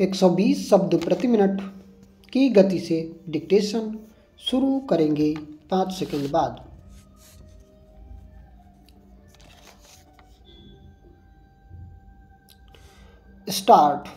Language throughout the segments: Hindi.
120 शब्द प्रति मिनट की गति से डिक्टेशन शुरू करेंगे 5 सेकंड बाद। स्टार्ट।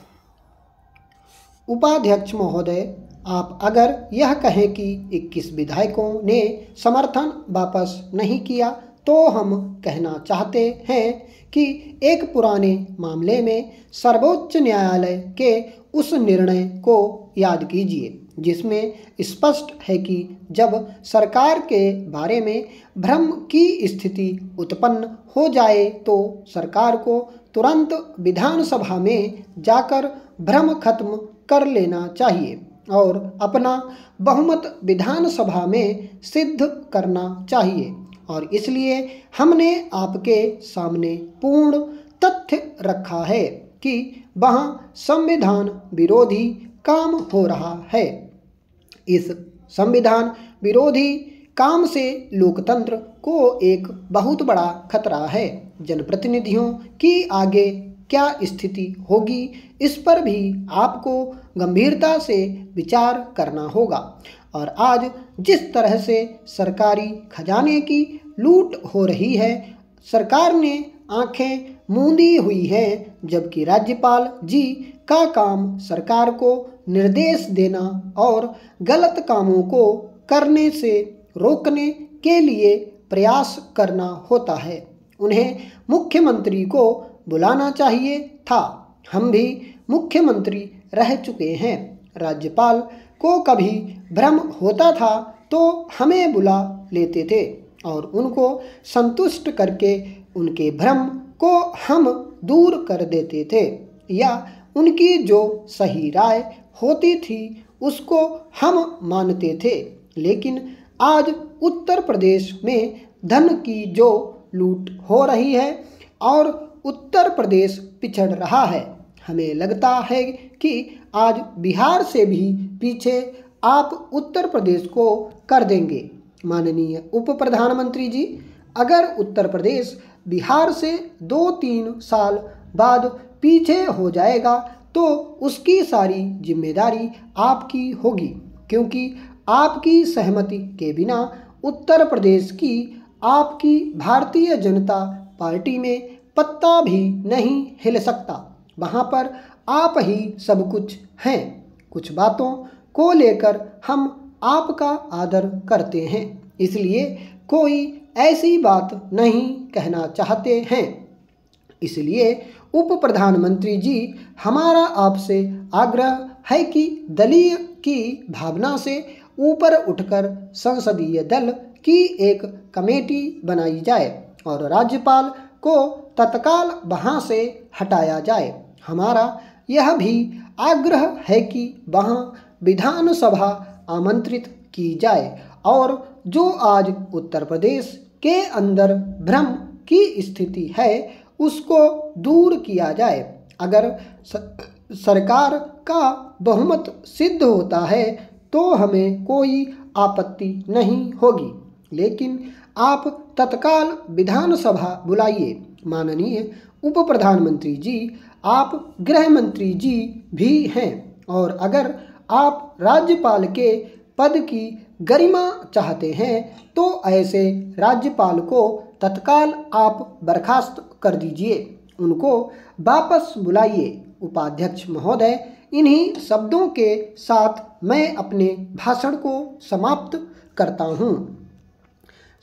उपाध्यक्ष महोदय, आप अगर यह कहें कि 21 विधायकों ने समर्थन वापस नहीं किया तो हम कहना चाहते हैं कि एक पुराने मामले में सर्वोच्च न्यायालय के उस निर्णय को याद कीजिए जिसमें स्पष्ट है कि जब सरकार के बारे में भ्रम की स्थिति उत्पन्न हो जाए तो सरकार को तुरंत विधानसभा में जाकर भ्रम खत्म कर लेना चाहिए और अपना बहुमत विधानसभा में सिद्ध करना चाहिए। और इसलिए हमने आपके सामने पूर्ण तथ्य रखा है कि वहाँ संविधान विरोधी काम हो रहा है। इस संविधान विरोधी काम से लोकतंत्र को एक बहुत बड़ा खतरा है। जनप्रतिनिधियों की आगे क्या स्थिति होगी इस पर भी आपको गंभीरता से विचार करना होगा। और आज जिस तरह से सरकारी खजाने की लूट हो रही है, सरकार ने आंखें मूंदी हुई हैं, जबकि राज्यपाल जी का काम सरकार को निर्देश देना और गलत कामों को करने से रोकने के लिए प्रयास करना होता है। उन्हें मुख्यमंत्री को बुलाना चाहिए था। हम भी मुख्यमंत्री रह चुके हैं। राज्यपाल को कभी भ्रम होता था तो हमें बुला लेते थे और उनको संतुष्ट करके उनके भ्रम को हम दूर कर देते थे या उनकी जो सही राय होती थी उसको हम मानते थे। लेकिन आज उत्तर प्रदेश में धन की जो लूट हो रही है और उत्तर प्रदेश पिछड़ रहा है, हमें लगता है कि आज बिहार से भी पीछे आप उत्तर प्रदेश को कर देंगे। माननीय उप प्रधानमंत्री जी, अगर उत्तर प्रदेश बिहार से 2-3 साल बाद पीछे हो जाएगा तो उसकी सारी जिम्मेदारी आपकी होगी, क्योंकि आपकी सहमति के बिना उत्तर प्रदेश की आपकी भारतीय जनता पार्टी में पत्ता भी नहीं हिल सकता। वहाँ पर आप ही सब कुछ हैं। कुछ बातों को लेकर हम आपका आदर करते हैं, इसलिए कोई ऐसी बात नहीं कहना चाहते हैं। इसलिए उप प्रधानमंत्री जी, हमारा आपसे आग्रह है कि दलीय की भावना से ऊपर उठकर संसदीय दल की एक कमेटी बनाई जाए और राज्यपाल को तत्काल वहाँ से हटाया जाए। हमारा यह भी आग्रह है कि वहाँ विधानसभा आमंत्रित की जाए और जो आज उत्तर प्रदेश के अंदर भ्रम की स्थिति है उसको दूर किया जाए। अगर सरकार का बहुमत सिद्ध होता है तो हमें कोई आपत्ति नहीं होगी, लेकिन आप तत्काल विधानसभा बुलाइए। माननीय उप प्रधानमंत्री जी, आप गृह मंत्री जी भी हैं और अगर आप राज्यपाल के पद की गरिमा चाहते हैं तो ऐसे राज्यपाल को तत्काल आप बर्खास्त कर दीजिए, उनको वापस बुलाइए। उपाध्यक्ष महोदय, इन्हीं शब्दों के साथ मैं अपने भाषण को समाप्त करता हूँ।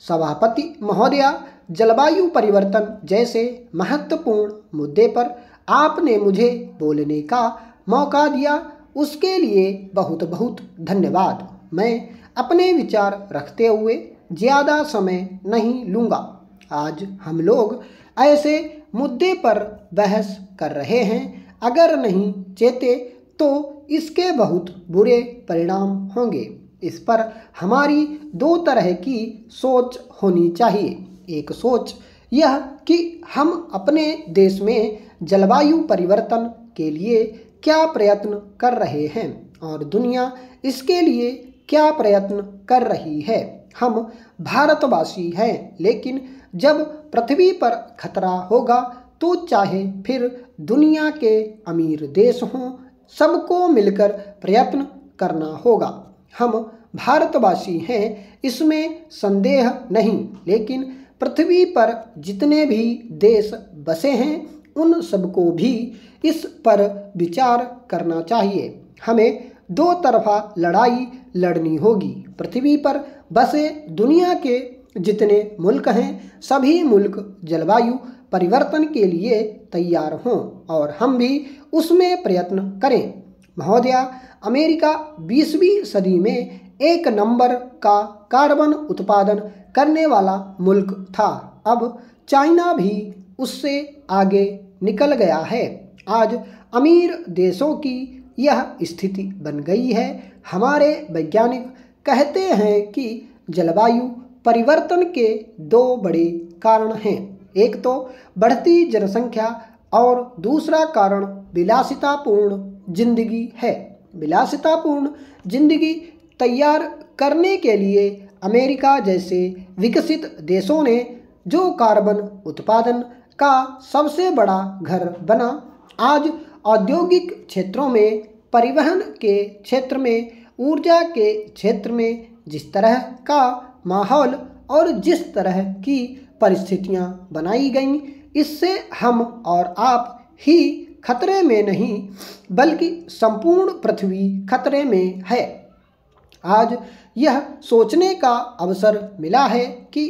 सभापति महोदया, जलवायु परिवर्तन जैसे महत्वपूर्ण मुद्दे पर आपने मुझे बोलने का मौका दिया, उसके लिए बहुत बहुत धन्यवाद। मैं अपने विचार रखते हुए ज़्यादा समय नहीं लूँगा। आज हम लोग ऐसे मुद्दे पर बहस कर रहे हैं, अगर नहीं चेते तो इसके बहुत बुरे परिणाम होंगे। इस पर हमारी दो तरह की सोच होनी चाहिए। एक सोच यह कि हम अपने देश में जलवायु परिवर्तन के लिए क्या प्रयत्न कर रहे हैं और दुनिया इसके लिए क्या प्रयत्न कर रही है। हम भारतवासी हैं, लेकिन जब पृथ्वी पर खतरा होगा तो चाहे फिर दुनिया के अमीर देश हों सबको मिलकर प्रयत्न करना होगा। हम भारतवासी हैं, इसमें संदेह नहीं, लेकिन पृथ्वी पर जितने भी देश बसे हैं उन सबको भी इस पर विचार करना चाहिए। हमें दो तरफा लड़ाई लड़नी होगी। पृथ्वी पर बसे दुनिया के जितने मुल्क हैं सभी मुल्क जलवायु परिवर्तन के लिए तैयार हों और हम भी उसमें प्रयत्न करें। महोदया, अमेरिका 20वीं सदी में एक नंबर का कार्बन उत्पादन करने वाला मुल्क था। अब चाइना भी उससे आगे निकल गया है। आज अमीर देशों की यह स्थिति बन गई है। हमारे वैज्ञानिक कहते हैं कि जलवायु परिवर्तन के दो बड़े कारण हैं। एक तो बढ़ती जनसंख्या और दूसरा कारण विलासितापूर्ण जिंदगी है। विलासितापूर्ण जिंदगी तैयार करने के लिए अमेरिका जैसे विकसित देशों ने जो कार्बन उत्पादन का सबसे बड़ा घर बना, आज औद्योगिक क्षेत्रों में, परिवहन के क्षेत्र में, ऊर्जा के क्षेत्र में जिस तरह का माहौल और जिस तरह की परिस्थितियां बनाई गईं, इससे हम और आप ही खतरे में नहीं बल्कि संपूर्ण पृथ्वी खतरे में है। आज यह सोचने का अवसर मिला है कि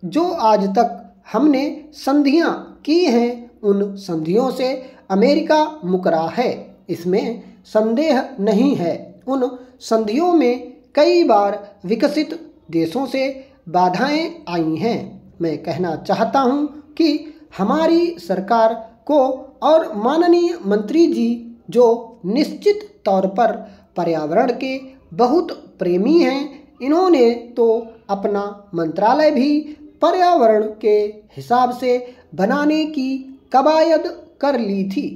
जो आज तक हमने संधियां की हैं उन संधियों से अमेरिका मुकरा है, इसमें संदेह नहीं है। उन संधियों में कई बार विकसित देशों से बाधाएं आई हैं। मैं कहना चाहता हूं कि हमारी सरकार को और माननीय मंत्री जी जो निश्चित तौर पर पर्यावरण के बहुत प्रेमी हैं, इन्होंने तो अपना मंत्रालय भी पर्यावरण के हिसाब से बनाने की कवायद कर ली थी।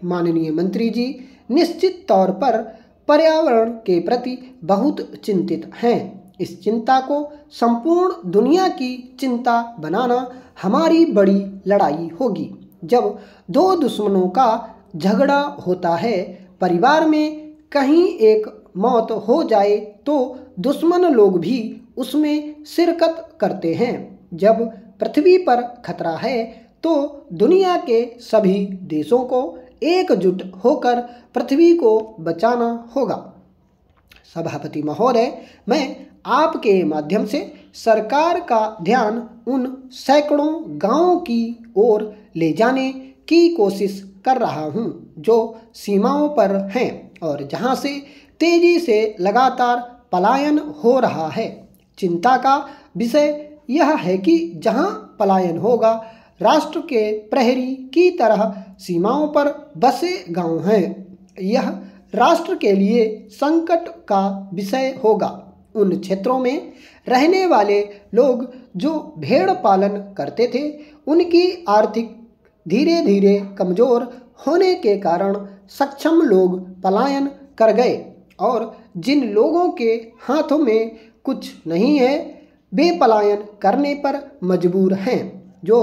माननीय मंत्री जी निश्चित तौर पर पर्यावरण के प्रति बहुत चिंतित हैं। इस चिंता को संपूर्ण दुनिया की चिंता बनाना हमारी बड़ी लड़ाई होगी। जब दो दुश्मनों का झगड़ा होता है, परिवार में कहीं एक मौत हो जाए तो दुश्मन लोग भी उसमें शिरकत करते हैं। जब पृथ्वी पर खतरा है तो दुनिया के सभी देशों को एकजुट होकर पृथ्वी को बचाना होगा। सभापति महोदय, मैं आपके माध्यम से सरकार का ध्यान उन सैकड़ों गांवों की ओर ले जाने की कोशिश कर रहा हूं जो सीमाओं पर हैं और जहां से तेजी से लगातार पलायन हो रहा है। चिंता का विषय यह है कि जहां पलायन होगा, राष्ट्र के प्रहरी की तरह सीमाओं पर बसे गांव हैं। यह राष्ट्र के लिए संकट का विषय होगा। उन क्षेत्रों में रहने वाले लोग जो भेड़ पालन करते थे, उनकी आर्थिक धीरे धीरे कमज़ोर होने के कारण सक्षम लोग पलायन कर गए और जिन लोगों के हाथों में कुछ नहीं है वे पलायन करने पर मजबूर हैं। जो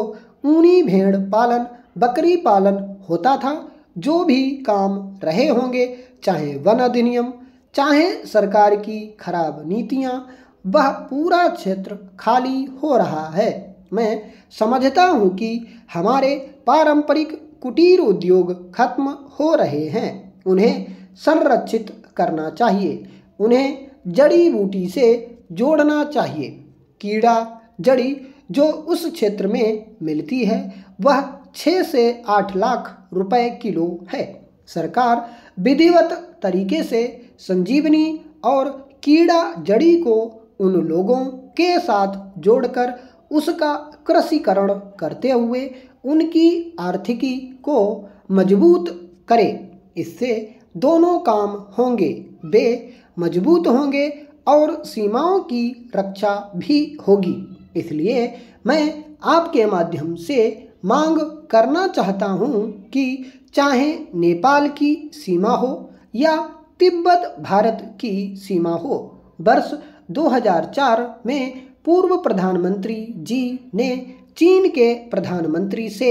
ऊनी भेड़ पालन, बकरी पालन होता था, जो भी काम रहे होंगे, चाहे वन अधिनियम, चाहे सरकार की खराब नीतियां, वह पूरा क्षेत्र खाली हो रहा है। मैं समझता हूं कि हमारे पारंपरिक कुटीर उद्योग खत्म हो रहे हैं। उन्हें संरक्षित करना चाहिए, उन्हें जड़ी बूटी से जोड़ना चाहिए। कीड़ा जड़ी जो उस क्षेत्र में मिलती है वह 6 से 8 लाख रुपए किलो है। सरकार विधिवत तरीके से संजीवनी और कीड़ा जड़ी को उन लोगों के साथ जोड़कर उसका कृषिकरण करते हुए उनकी आर्थिकी को मजबूत करे। इससे दोनों काम होंगे, वे मजबूत होंगे और सीमाओं की रक्षा भी होगी। इसलिए मैं आपके माध्यम से मांग करना चाहता हूं कि चाहे नेपाल की सीमा हो या तिब्बत भारत की सीमा हो, वर्ष 2004 में पूर्व प्रधानमंत्री जी ने चीन के प्रधानमंत्री से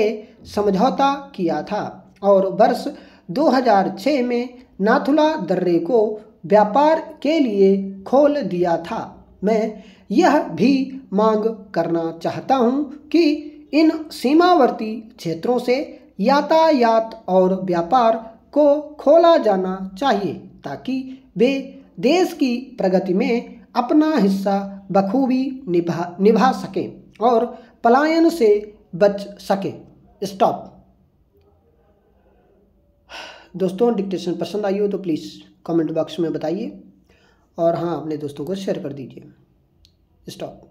समझौता किया था और वर्ष 2006 में नाथुला दर्रे को व्यापार के लिए खोल दिया था। मैं यह भी मांग करना चाहता हूं कि इन सीमावर्ती क्षेत्रों से यातायात और व्यापार को खोला जाना चाहिए ताकि वे देश की प्रगति में अपना हिस्सा बखूबी निभा सकें और पलायन से बच सकें। स्टॉप। दोस्तों, डिक्टेशन पसंद आई हो तो प्लीज़ कमेंट बॉक्स में बताइए और हाँ, अपने दोस्तों को शेयर कर दीजिए। स्टॉप।